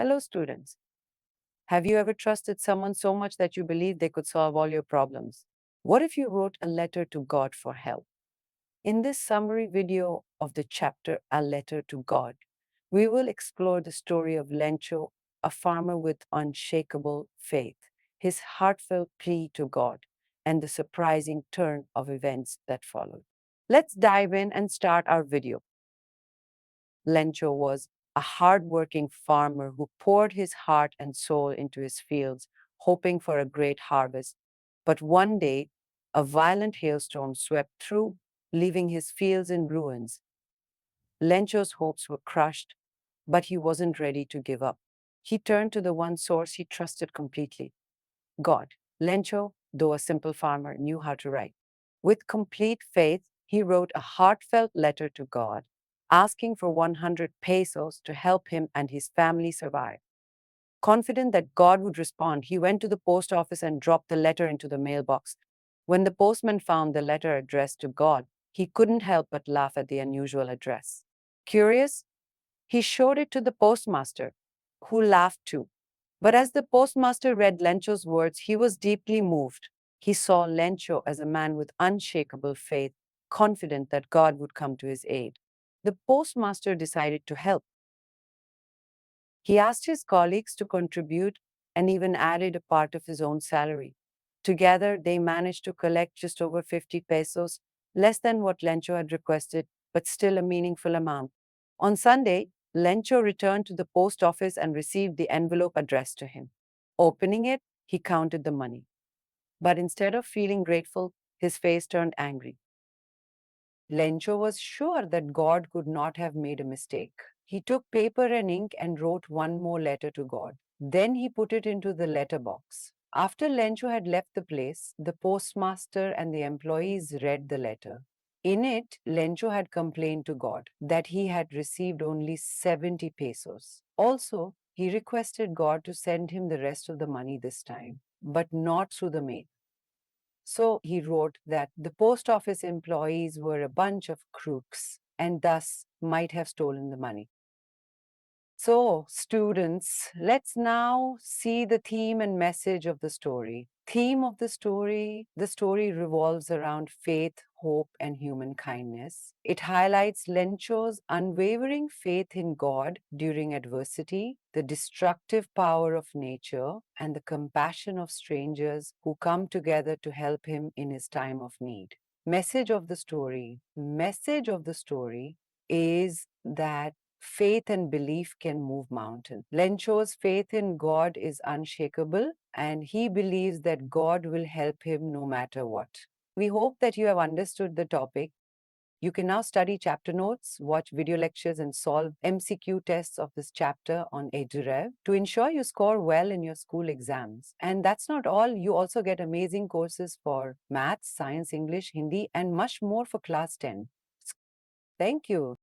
Hello, students. Have you ever trusted someone so much that you believed they could solve all your problems? What if you wrote a letter to God for help? In this summary video of the chapter, A Letter to God, we will explore the story of Lencho, a farmer with unshakable faith, his heartfelt plea to God, and the surprising turn of events that followed. Let's dive in and start our video. Lencho was a hard-working farmer who poured his heart and soul into his fields, hoping for a great harvest. But one day, a violent hailstorm swept through, leaving his fields in ruins. Lencho's hopes were crushed, but he wasn't ready to give up. He turned to the one source he trusted completely, God. Lencho, though a simple farmer, knew how to write. With complete faith, he wrote a heartfelt letter to God, asking for 100 pesos to help him and his family survive. Confident that God would respond, he went to the post office and dropped the letter into the mailbox. When the postman found the letter addressed to God, he couldn't help but laugh at the unusual address. Curious, he showed it to the postmaster, who laughed too. But as the postmaster read Lencho's words, he was deeply moved. He saw Lencho as a man with unshakable faith, confident that God would come to his aid. The postmaster decided to help. He asked his colleagues to contribute and even added a part of his own salary. Together, they managed to collect just over 50 pesos, less than what Lencho had requested, but still a meaningful amount. On Sunday, Lencho returned to the post office and received the envelope addressed to him. Opening it, he counted the money. But instead of feeling grateful, his face turned angry. Lencho was sure that God could not have made a mistake. He took paper and ink and wrote one more letter to God. Then he put it into the letter box. After Lencho had left the place, the postmaster and the employees read the letter. In it, Lencho had complained to God that he had received only 70 pesos. Also, he requested God to send him the rest of the money this time, but not through the mail. So he wrote that the post office employees were a bunch of crooks and thus might have stolen the money. So, students, let's now see the theme and message of the story. Theme of the story revolves around faith, hope, and human kindness. It highlights Lencho's unwavering faith in God during adversity, the destructive power of nature, and the compassion of strangers who come together to help him in his time of need. Message of the story. Message of the story is that faith and belief can move mountains. Lencho's faith in God is unshakable, and he believes that God will help him no matter what. We hope that you have understood the topic. You can now study chapter notes, watch video lectures, and solve MCQ tests of this chapter on EduRev to ensure you score well in your school exams. And that's not all. You also get amazing courses for maths, science, English, Hindi, and much more for class 10. Thank you.